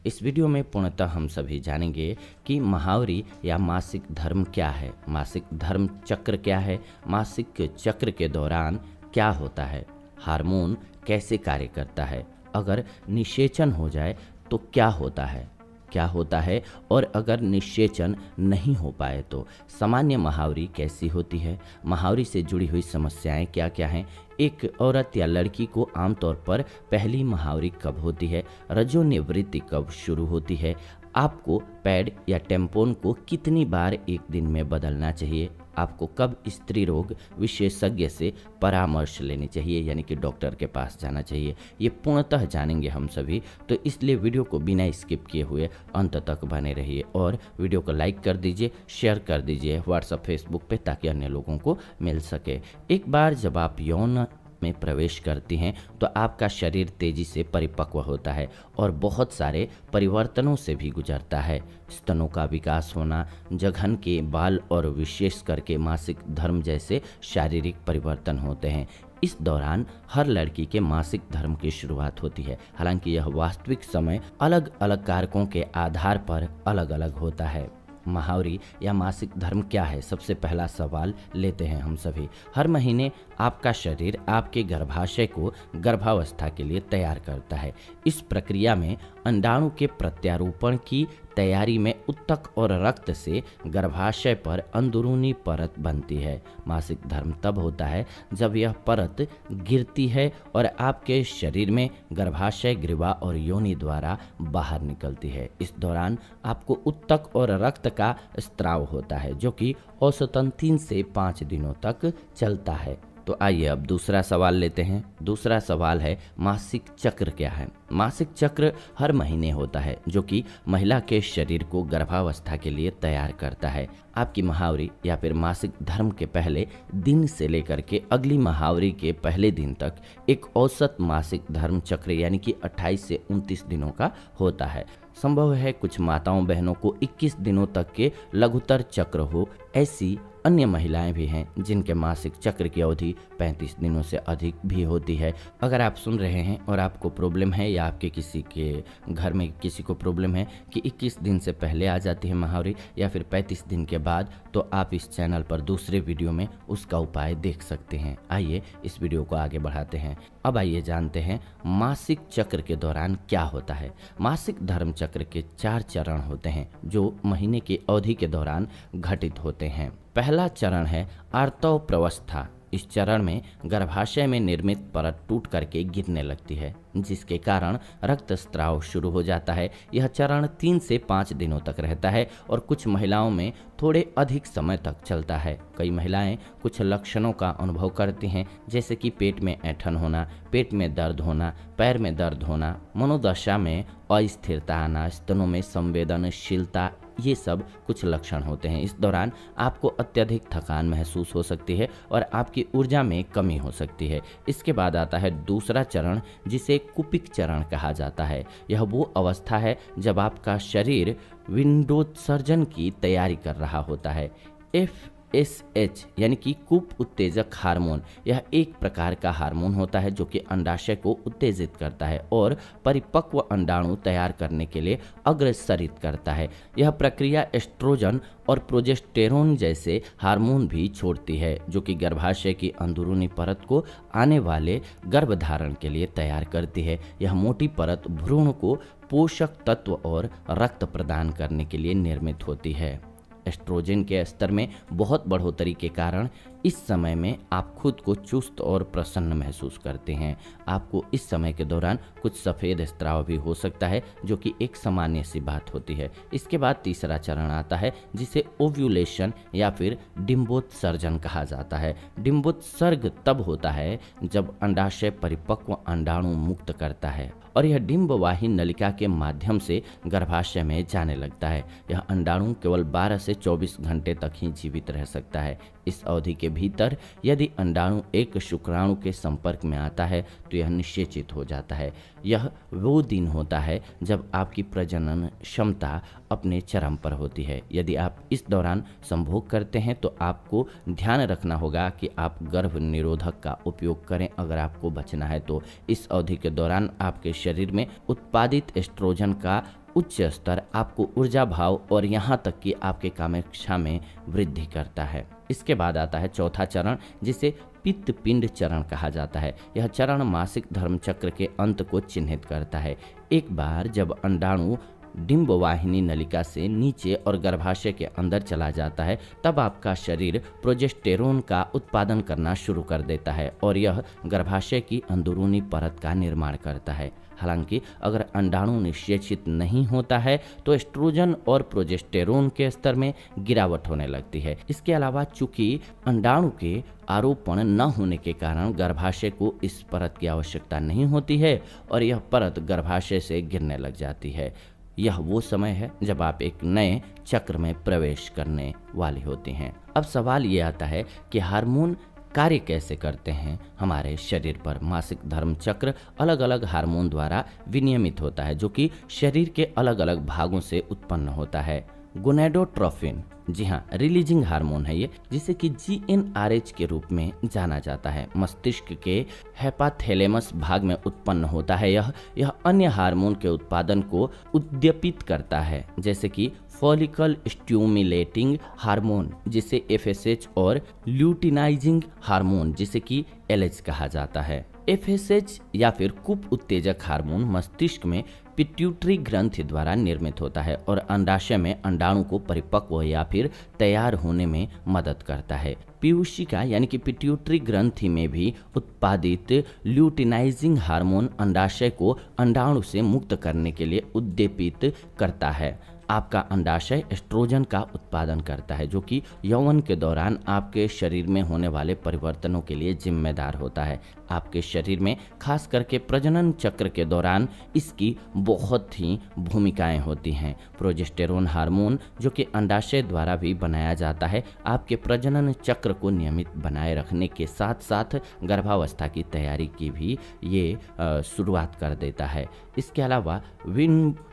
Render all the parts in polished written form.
इस वीडियो में पूर्णतः हम सभी जानेंगे कि महावरी या मासिक धर्म क्या है, मासिक धर्म चक्र क्या है, मासिक चक्र के दौरान क्या होता है, हार्मोन कैसे कार्य करता है, अगर निषेचन हो जाए तो क्या होता है और अगर निषेचन नहीं हो पाए तो सामान्य महावरी कैसी होती है, महावरी से जुड़ी हुई समस्याएं क्या क्या हैं, एक औरत या लड़की को आमतौर पर पहली महावरी कब होती है, रजोनिवृत्ति कब शुरू होती है, आपको पैड या टेम्पोन को कितनी बार एक दिन में बदलना चाहिए, आपको कब स्त्री रोग विशेषज्ञ से परामर्श लेनी चाहिए यानी कि डॉक्टर के पास जाना चाहिए, ये पूर्णतः जानेंगे हम सभी। तो इसलिए वीडियो को बिना स्किप किए हुए अंत तक बने रहिए और वीडियो को लाइक कर दीजिए, शेयर कर दीजिए व्हाट्सएप फेसबुक पे ताकि अन्य लोगों को मिल सके। एक बार जब आप यौन में प्रवेश करती हैं तो आपका शरीर तेजी से परिपक्व होता है और बहुत सारे परिवर्तनों से भी गुजरता है। स्तनों का विकास होना, जघन के बाल और विशेष करके मासिक धर्म जैसे शारीरिक परिवर्तन होते हैं। इस दौरान हर लड़की के मासिक धर्म की शुरुआत होती है। हालांकि यह वास्तविक समय अलग अलग कारकों के आधार पर अलग अलग होता है। महावरी या मासिक धर्म क्या है, सबसे पहला सवाल लेते हैं हम सभी। हर महीने आपका शरीर आपके गर्भाशय को गर्भावस्था के लिए तैयार करता है। इस प्रक्रिया में अंडाणु के प्रत्यारोपण की तैयारी में ऊतक और रक्त से गर्भाशय पर अंदरूनी परत बनती है। मासिक धर्म तब होता है जब यह परत गिरती है और आपके शरीर में गर्भाशय, ग्रीवा और योनि द्वारा बाहर निकलती है। इस दौरान आपको ऊतक और रक्त का स्त्राव होता है जो कि औसतन 3 से 5 दिनों तक चलता है। तो आइए अब दूसरा सवाल लेते हैं। दूसरा सवाल है मासिक चक्र क्या है। मासिक चक्र हर महीने होता है जो कि महिला के शरीर को गर्भावस्था के लिए तैयार करता है। आपकी महावरी या फिर मासिक धर्म के पहले दिन से लेकर के अगली महावरी के पहले दिन तक एक औसत मासिक धर्म चक्र यानी कि 28 से 29 दिनों का होता है। संभव है कुछ माताओं बहनों को 21 दिनों तक के लघुतर चक्र हो। ऐसी अन्य महिलाएं भी हैं जिनके मासिक चक्र की अवधि 35 दिनों से अधिक भी होती है। अगर आप सुन रहे हैं और आपको प्रॉब्लम है या आपके किसी के घर में किसी को प्रॉब्लम है कि 21 दिन से पहले आ जाती है महावरी या फिर 35 दिन के बाद, तो आप इस चैनल पर दूसरे वीडियो में उसका उपाय देख सकते हैं। आइए इस वीडियो को आगे बढ़ाते हैं। अब आइए जानते हैं मासिक चक्र के दौरान क्या होता है। मासिक धर्म चक्र के 4 चरण होते हैं जो महीने की अवधि के दौरान घटित होते हैं। पहला चरण है आर्तव प्रवस्था। इस चरण में गर्भाशय में निर्मित परत टूट करके गिरने लगती है जिसके कारण रक्तस्राव शुरू हो जाता है। यह चरण 3 से 5 दिनों तक रहता है और कुछ महिलाओं में थोड़े अधिक समय तक चलता है। कई महिलाएं कुछ लक्षणों का अनुभव करती हैं जैसे कि पेट में ऐंठन होना, पेट में दर्द होना, पैर में दर्द होना, मनोदशा में अस्थिरता आना, स्तनों में संवेदनशीलता, ये सब कुछ लक्षण होते हैं। इस दौरान आपको अत्यधिक थकान महसूस हो सकती है और आपकी ऊर्जा में कमी हो सकती है। इसके बाद आता है दूसरा चरण जिसे कुपिक चरण कहा जाता है। यह वो अवस्था है जब आपका शरीर विंडोत्सर्जन की तैयारी कर रहा होता है। FSH यानी कि कूप उत्तेजक हार्मोन, यह एक प्रकार का हार्मोन होता है जो कि अंडाशय को उत्तेजित करता है और परिपक्व अंडाणु तैयार करने के लिए अग्रसरित करता है। यह प्रक्रिया एस्ट्रोजन और प्रोजेस्टेरोन जैसे हार्मोन भी छोड़ती है जो कि गर्भाशय की अंदरूनी परत को आने वाले गर्भधारण के लिए तैयार करती है। यह मोटी परत भ्रूण को पोषक तत्व और रक्त प्रदान करने के लिए निर्मित होती है। एस्ट्रोजन के स्तर में बहुत बढ़ोतरी के कारण इस समय में आप खुद को चुस्त और प्रसन्न महसूस करते हैं। आपको इस समय के दौरान कुछ सफ़ेद स्राव भी हो सकता है जो कि एक सामान्य सी बात होती है। इसके बाद तीसरा चरण आता है जिसे ओव्यूलेशन या फिर डिंबोत्सर्जन कहा जाता है। डिंबोत्सर्ग तब होता है जब अंडाशय परिपक्व अंडाणु मुक्त करता है और यह डिंबवाही नलिका के माध्यम से गर्भाशय में जाने लगता है। यह अंडाणु केवल 12 से 24 घंटे तक ही जीवित रह सकता है। इस अवधि के भीतर यदि अंडाणु एक शुक्राणु के संपर्क में आता है तो यह निषेचित हो जाता है। यह वो दिन होता है जब आपकी प्रजनन क्षमता अपने चरम पर होती है। यदि आप इस दौरान संभोग करते हैं तो आपको ध्यान रखना होगा कि आप गर्भ निरोधक का उपयोग करें अगर आपको बचना है तो। इस अवधि के दौरान आपके शरीर में उत्पादित एस्ट्रोजन का उच्च स्तर आपको ऊर्जा भाव और यहाँ तक कि आपके कामेक्षा में वृद्धि करता है। इसके बाद आता है चौथा चरण, जिसे पित्त पिंड चरण कहा जाता है। यह चरण मासिक धर्म चक्र के अंत को चिन्हित करता है। एक बार जब अंडाणु डिंब वाहिनी नलिका से नीचे और गर्भाशय के अंदर चला जाता है, तब आपका शरीर प्रोजेस्टेरोन का उत्पादन करना शुरू कर देता है और यह गर्भाशय की अंदरूनी परत का निर्माण करता है। हालांकि अगर अंडाणु निषेचित नहीं होता है तो एस्ट्रोजन और प्रोजेस्टेरोन के स्तर में गिरावट होने लगती है। इसके अलावा चूंकि अंडाणु के आरोपण न होने के कारण गर्भाशय को इस परत की आवश्यकता नहीं होती है और यह परत गर्भाशय से गिरने लग जाती है। यह वो समय है जब आप एक नए चक्र में प्रवेश करने वाले होते हैं। अब सवाल ये आता है कि हार्मोन कार्य कैसे करते हैं हमारे शरीर पर। मासिक धर्म चक्र अलग अलग हार्मोन द्वारा विनियमित होता है, जो कि शरीर के अलग अलग भागों से उत्पन्न होता है। गोनेडोट्रोफिन, जी हाँ, रिलीजिंग हार्मोन है ये, जिसे कि GnRH के रूप में जाना जाता है। मस्तिष्क के हैपाथैलेमस भाग में उत्पन्न होता है। यह अन्य हार्मोन के उत्पादन को उद्दीपित करता है, जैसे कि फॉलिकल स्टिमुलेटिंग हार्मोन जिसे FSH और ल्यूटिनाइजिंग हार्मोन जिसे कि LH कहा जाता है। FSH या फिर कूप उत्तेजक हार्मोन मस्तिष्क में पिट्यूटरी ग्रंथि द्वारा निर्मित होता है और अंडाशय में अंडाणु को परिपक्व या फिर तैयार होने में मदद करता है। पीयूषिका यानी कि पिट्यूटरी ग्रंथि में भी उत्पादित ल्यूटिनाइजिंग हार्मोन अंडाशय को अंडाणु से मुक्त करने के लिए उद्दीपित करता है। आपका अंडाशय एस्ट्रोजन का उत्पादन करता है, जो कि यौवन के दौरान आपके शरीर में होने वाले परिवर्तनों के लिए जिम्मेदार होता है। आपके शरीर में खास करके प्रजनन चक्र के दौरान इसकी बहुत ही भूमिकाएं होती हैं। प्रोजेस्टेरोन हार्मोन, जो कि अंडाशय द्वारा भी बनाया जाता है, आपके प्रजनन चक्र को नियमित बनाए रखने के साथ साथ गर्भावस्था की तैयारी की भी ये शुरुआत कर देता है। इसके अलावा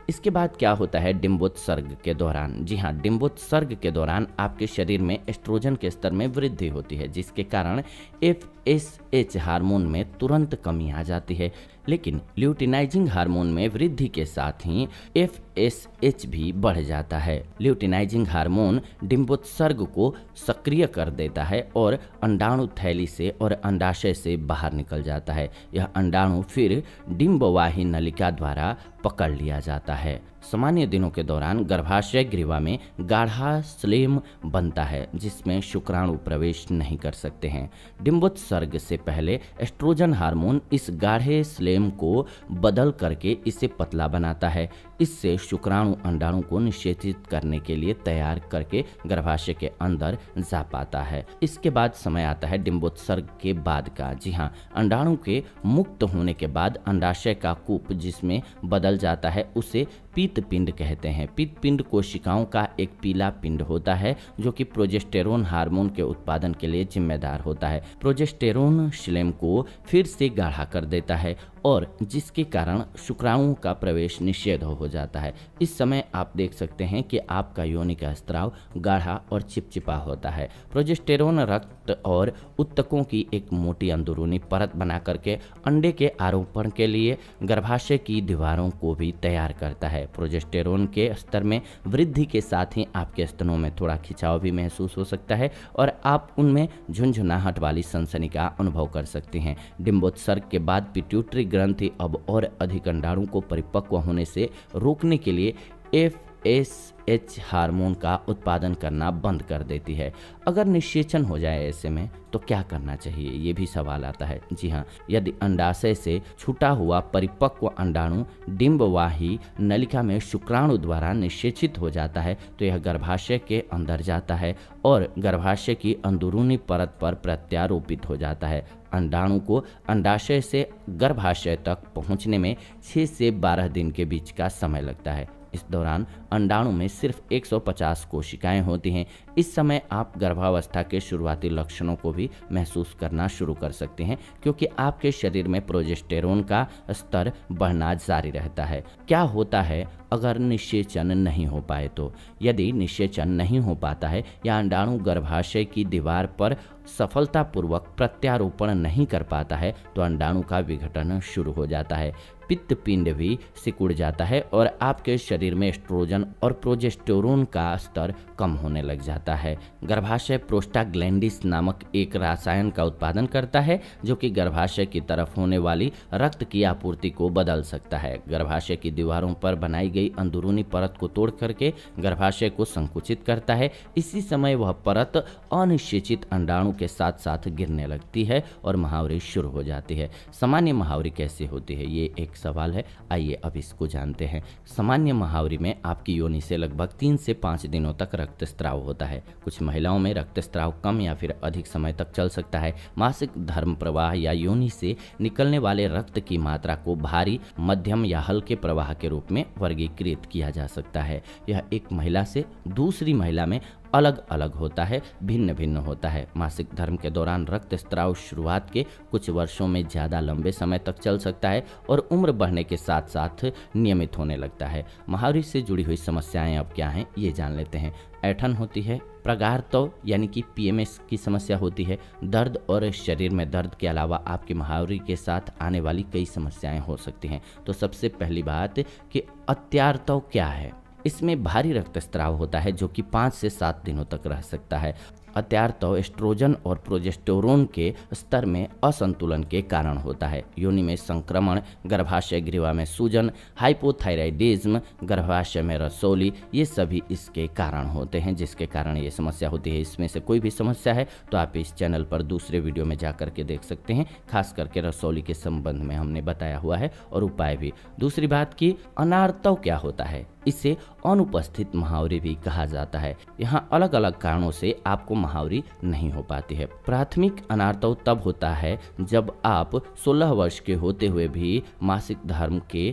इसके बाद क्या होता है डिंबोत्सर्ग के दौरान। जी हाँ, डिंबोत्सर्ग के दौरान आपके शरीर में एस्ट्रोजन के स्तर में वृद्धि होती है, जिसके कारण FSH हार्मोन में तुरंत कमी आ जाती है। लेकिन ल्यूटिनाइजिंग हार्मोन में वृद्धि के साथ ही FSH भी बढ़ जाता है। ल्यूटिनाइजिंग हार्मोन डिंबोत्सर्ग को सक्रिय कर देता है और अंडाणु थैली से और अंडाशय से बाहर निकल जाता है। यह अंडाणु फिर डिंबवाही नलिका द्वारा पकड़ लिया जाता है। सामान्य दिनों के दौरान गर्भाशय ग्रीवा में गाढ़ा स्लेम बनता है, जिसमें शुक्राणु प्रवेश नहीं कर सकते हैं। डिंबोत्सर्ग से पहले एस्ट्रोजन हार्मोन इस गाढ़े स्लेम को बदल करके इसे पतला बनाता है। इससे शुक्राणु अंडाणु को निषेचित करने के लिए तैयार करके गर्भाशय के अंदर जा पाता है। इसके बाद समय आता है डिंबोत्सर्ग के बाद का। जी हाँ, अंडाणु के मुक्त होने के बाद अंडाशय का कूप जिसमें बदल जाता है उसे पीत पिंड कहते हैं। पीत पिंड कोशिकाओं का एक पीला पिंड होता है, जो कि प्रोजेस्टेरोन हार्मोन के उत्पादन के लिए जिम्मेदार होता है। प्रोजेस्टेरोन श्लेम को फिर से गाढ़ा कर देता है और जिसके कारण शुक्राणुओं का प्रवेश निषेध हो जाता है। इस समय आप देख सकते हैं कि आपका योनि का स्त्राव गाढ़ा और चिपचिपा होता है। प्रोजेस्टेरोन रक्त और उत्तकों की एक मोटी अंदरूनी परत बना करके अंडे के आरोपण के लिए गर्भाशय की दीवारों को भी तैयार करता है। प्रोजेस्टेरोन के स्तर में वृद्धि के साथ ही आपके स्तनों में थोड़ा खिंचाव भी महसूस हो सकता है और आप उनमें झुनझुनाहट वाली सनसनी का अनुभव कर सकते हैं। डिंबोत्सर्ग के बाद पिट्यूटरी ग्रंथि अब और अधिक अंडाणु को परिपक्व होने से रोकने के लिए FSH हार्मोन का उत्पादन करना बंद कर देती है। अगर निषेचन हो जाए ऐसे में तो क्या करना चाहिए, ये भी सवाल आता है। जी हाँ, यदि अंडाशय से छूटा हुआ परिपक्व अंडाणु डिंबवाही नलिका में शुक्राणु द्वारा निषेचित हो जाता है तो यह गर्भाशय के अंदर जाता है और गर्भाशय की अंदरूनी परत पर प्रत्यारोपित हो जाता है। अंडाणु को अंडाशय से गर्भाशय तक पहुंचने में 6 से 12 दिन के बीच का समय लगता है। इस दौरान अंडाणु में सिर्फ 150 कोशिकाएं होती हैं। इस समय आप गर्भावस्था के शुरुआती लक्षणों को भी महसूस करना शुरू कर सकते हैं, क्योंकि आपके शरीर में प्रोजेस्टेरोन का स्तर बढ़ना जारी रहता है। क्या होता है अगर निषेचन नहीं हो पाए तो? यदि निषेचन नहीं हो पाता है या अंडाणु गर्भाशय की दीवार पर सफलतापूर्वक प्रत्यारोपण नहीं कर पाता है तो अंडाणु का विघटन शुरू हो जाता है। पित्त पिंड भी सिकुड़ जाता है और आपके शरीर में एस्ट्रोजन और प्रोजेस्टेरोन का स्तर कम होने लग जाता है। गर्भाशय प्रोस्टाग्लैंडिस नामक एक रसायन का उत्पादन करता है जो कि गर्भाशय की तरफ होने वाली रक्त की आपूर्ति को बदल सकता है। गर्भाशय की दीवारों पर बनाई गई अंदरूनी परत को तोड़ करके गर्भाशय को संकुचित करता है। इसी समय वह परत अनिषेचित अंडाणु के साथ साथ गिरने लगती है और महावरी शुरू हो जाती है। सामान्य महावरी कैसे होती है, ये एक सवाल है। आइए अब इसको जानते हैं। सामान्य महावरी में आपकी योनि से लगभग 3 से 5 दिनों तक रक्तस्राव होता है। कुछ महिलाओं में रक्तस्राव कम या फिर अधिक समय तक चल सकता है। मासिक धर्म प्रवाह या योनि से निकलने वाले रक्त की मात्रा को भारी, मध्यम या हल्के प्रवाह के रूप में वर्गीकृत किया जा सकता है। यह एक महिला से दूसरी महिला में अलग अलग होता है, भिन्न भिन्न होता है। मासिक धर्म के दौरान रक्तस्राव शुरुआत के कुछ वर्षों में ज़्यादा लंबे समय तक चल सकता है और उम्र बढ़ने के साथ साथ नियमित होने लगता है। महावरी से जुड़ी हुई समस्याएं अब क्या हैं, ये जान लेते हैं। ऐंठन होती है, प्रगारत्व यानी कि पीएमएस की समस्या होती है। दर्द और शरीर में दर्द के अलावा आपकी महावरी के साथ आने वाली कई समस्याएं हो सकती हैं। तो सबसे पहली बात कि अत्यार्तव क्या है। इसमें भारी रक्तस्राव होता है जो कि 5 से 7 दिनों तक रह सकता है। अत्यार्तव एस्ट्रोजन और प्रोजेस्टेरोन के स्तर में असंतुलन के कारण होता है। योनि में संक्रमण, गर्भाशय ग्रीवा में सूजन, हाइपोथायराइडिज्म, गर्भाशय में रसौली, ये सभी इसके कारण होते हैं जिसके कारण ये समस्या होती है। इसमें से कोई भी समस्या है तो आप इस चैनल पर दूसरे वीडियो में जा करके देख सकते हैं। खास करके रसौली के संबंध में हमने बताया हुआ है और उपाय भी। दूसरी बात कि अनार्तव क्या होता है, इसे अनुपस्थित महावरी भी कहा जाता है। यहाँ अलग अलग कारणों से आपको महावरी नहीं हो पाती है। प्राथमिक अनार्तव तब होता है जब आप 16 वर्ष के होते हुए भी मासिक धर्म के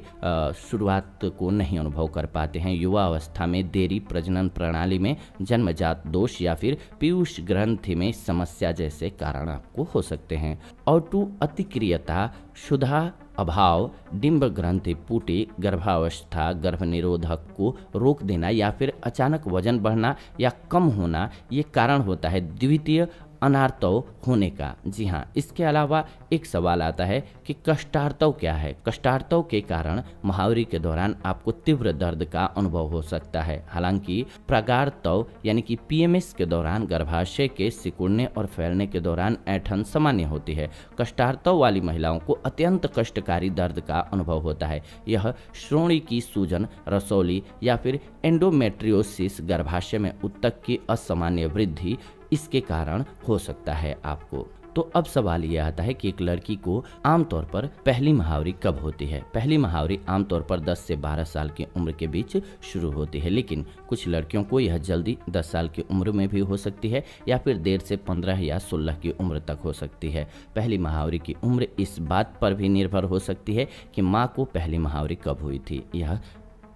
शुरुआत को नहीं अनुभव कर पाते हैं। युवा अवस्था में देरी, प्रजनन प्रणाली में जन्मजात दोष या फिर पीयूष ग्रंथि में समस्या जैसे कारण आपको हो सकते हैं। ऑटो अतिक्रियता, क्षुधा अभाव, डिंब ग्रंथि पुटी, गर्भावस्था, गर्भ निरोधक को रोक देना या फिर अचानक वजन बढ़ना या कम होना, ये कारण होता है द्वितीय अनार्तव होने का। जी हाँ, इसके अलावा एक सवाल आता है कि कष्टार्तव क्या है। कष्टार्तव के कारण महावरी के दौरान आपको तीव्र दर्द का अनुभव हो सकता है। हालांकि प्रगारतव यानी कि पीएमएस के दौरान गर्भाशय के सिकुड़ने और फैलने के दौरान ऐंठन सामान्य होती है। कष्टार्तव वाली महिलाओं को अत्यंत कष्टकारी दर्द का अनुभव होता है। यह श्रोणि की सूजन, रसौली या फिर एंडोमेट्रियोसिस, गर्भाशय में ऊतक की असामान्य वृद्धि, इसके कारण हो सकता है आपको। तो अब सवाल यह आता है कि एक लड़की को आमतौर पर पहली महावरी कब होती है। पहली महावरी आमतौर पर 10 से 12 साल की उम्र के बीच शुरू होती है, लेकिन कुछ लड़कियों को यह जल्दी 10 साल की उम्र में भी हो सकती है या फिर देर से 15 या 16 की उम्र तक हो सकती है। पहली महावरी की उम्र इस बात पर भी निर्भर हो सकती है कि माँ को पहली महावरी कब हुई थी।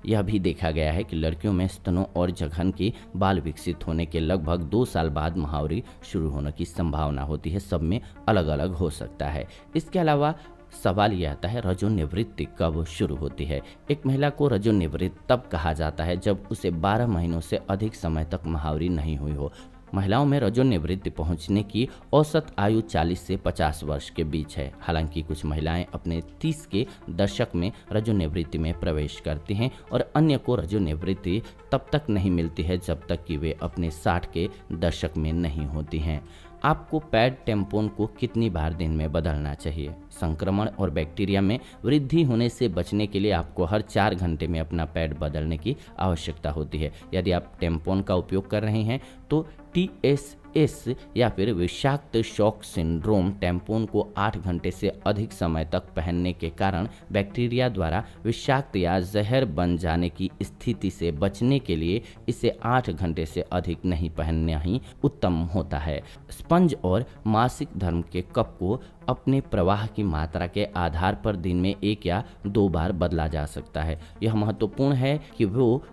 यह भी देखा गया है कि लड़कियों में स्तनों और जघन की बाल विकसित होने के लगभग 2 साल बाद महावरी शुरू होने की संभावना होती है। सब में अलग अलग हो सकता है। इसके अलावा सवाल यह आता है रजोनिवृत्ति कब शुरू होती है। एक महिला को रजोनिवृत्त तब कहा जाता है जब उसे 12 महीनों से अधिक समय तक महावरी नहीं हुई हो। महिलाओं में रजोनिवृत्ति पहुंचने की औसत आयु 40 से 50 वर्ष के बीच है। हालांकि कुछ महिलाएं अपने 30 के दशक में रजोनिवृत्ति में प्रवेश करती हैं और अन्य को रजोनिवृत्ति तब तक नहीं मिलती है जब तक कि वे अपने 60 के दशक में नहीं होती हैं। आपको पैड टेम्पोन को कितनी बार दिन में बदलना चाहिए। संक्रमण और बैक्टीरिया में वृद्धि होने से बचने के लिए आपको हर 4 घंटे में अपना पैड बदलने की आवश्यकता होती है। यदि आप टेम्पोन का उपयोग कर रहे हैं तो TSS या फिर विषाक्त शॉक सिंड्रोम टेम्पोन को 8 घंटे से अधिक समय तक पहनने के कारण बैक्टीरिया द्वारा विषाक्त या जहर बन जाने की स्थिति से बचने के लिए इसे 8 घंटे से अधिक नहीं पहनना ही उत्तम होता है। स्पंज और मासिक धर्म के कप को अपने प्रवाह की मात्रा के आधार पर दिन में 1 या 2 बार बदला जा सकता है। यह महत्वपूर्ण है कि वो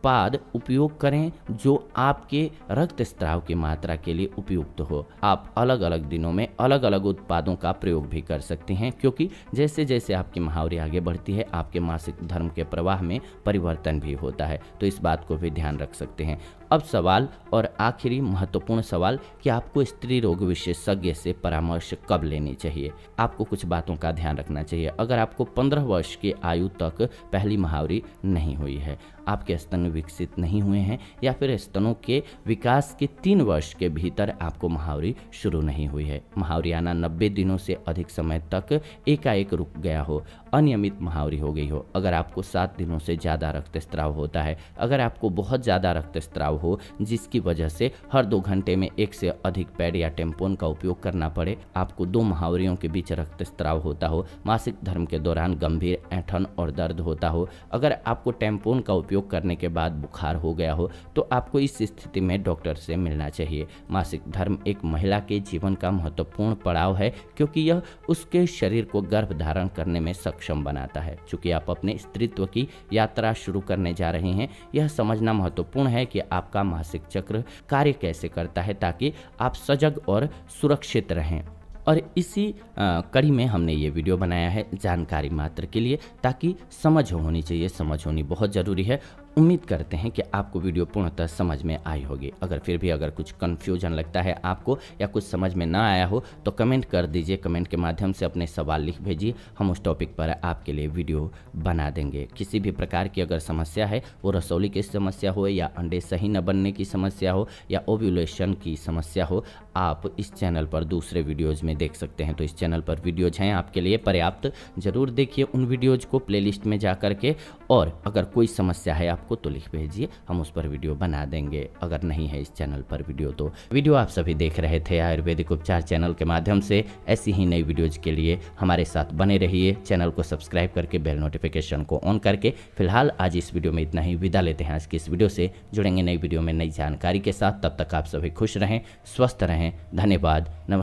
उत्पाद उपयोग करें जो आपके रक्त स्राव की मात्रा के लिए उपयुक्त हो। आप अलग अलग दिनों में अलग अलग उत्पादों का प्रयोग भी कर सकते हैं, क्योंकि जैसे जैसे आपकी महावरी आगे बढ़ती है आपके मासिक धर्म के प्रवाह में परिवर्तन भी होता है, तो इस बात को भी ध्यान रख सकते हैं। अब सवाल और आखिरी महत्वपूर्ण सवाल कि आपको स्त्री रोग विशेषज्ञ से परामर्श कब लेनी चाहिए। आपको कुछ बातों का ध्यान रखना चाहिए। अगर आपको 15 वर्ष की आयु तक पहली महावरी नहीं हुई है, आपके स्तन विकसित नहीं हुए हैं, या फिर स्तनों के विकास के 3 वर्ष के भीतर आपको महावरी शुरू नहीं हुई है, महावरी आना 90 दिनों से अधिक समय तक एकाएक रुक गया हो, अनियमित महावरी हो गई हो, अगर आपको 7 दिनों से ज़्यादा रक्तस्राव होता है, अगर आपको बहुत ज़्यादा रक्तस्राव हो जिसकी वजह से हर 2 घंटे में 1 से अधिक पैड या टेम्पोन का उपयोग करना पड़े, आपको 2 महावरियों के बीच रक्तस्राव होता हो, मासिक धर्म के दौरान गंभीर ऐंठन और दर्द होता हो, अगर आपको टेम्पोन का उपयोग करने के बाद बुखार हो गया हो, तो आपको इस स्थिति में डॉक्टर से मिलना चाहिए। मासिक धर्म एक महिला के जीवन का महत्वपूर्ण पड़ाव है, क्योंकि यह उसके शरीर को गर्भ धारण करने में सक्षम बनाता है। चूंकि आप अपने स्त्रीत्व की यात्रा शुरू करने जा रहे हैं, यह समझना महत्वपूर्ण है कि आपका मासिक चक्र कार्य कैसे करता है, ताकि आप सजग और सुरक्षित रहें। और इसी कड़ी में हमने ये वीडियो बनाया है जानकारी मात्र के लिए, ताकि समझ होनी चाहिए, समझ होनी बहुत ज़रूरी है। उम्मीद करते हैं कि आपको वीडियो पूर्णतः समझ में आई होगी। अगर फिर भी अगर कुछ कन्फ्यूजन लगता है आपको या कुछ समझ में ना आया हो तो कमेंट कर दीजिए, कमेंट के माध्यम से अपने सवाल लिख भेजिए, हम उस टॉपिक पर आपके लिए वीडियो बना देंगे। किसी भी प्रकार की अगर समस्या है, वो रसौली की समस्या हो या अंडे सही न बनने की समस्या हो या ओव्यूलेशन की समस्या हो, आप इस चैनल पर दूसरे वीडियोज़ में देख सकते हैं। तो इस चैनल पर वीडियोज हैं आपके लिए पर्याप्त, ज़रूर देखिए उन वीडियोज़ को प्लेलिस्ट में जा करके, और अगर कोई समस्या है आपको तो लिख भेजिए, हम उस पर वीडियो बना देंगे। अगर नहीं है इस चैनल पर वीडियो, तो वीडियो आप सभी देख रहे थे आयुर्वेदिक उपचार चैनल के माध्यम से। ऐसी ही नई वीडियोज के लिए हमारे साथ बने रहिए, चैनल को सब्सक्राइब करके बेल नोटिफिकेशन को ऑन करके। फिलहाल आज इस वीडियो में इतना ही, विदा लेते हैं आज की इस वीडियो से। जुड़ेंगे नई वीडियो में नई जानकारी के साथ, तब तक आप सभी खुश रहें, स्वस्थ रहें। धन्यवाद, नमस्कार।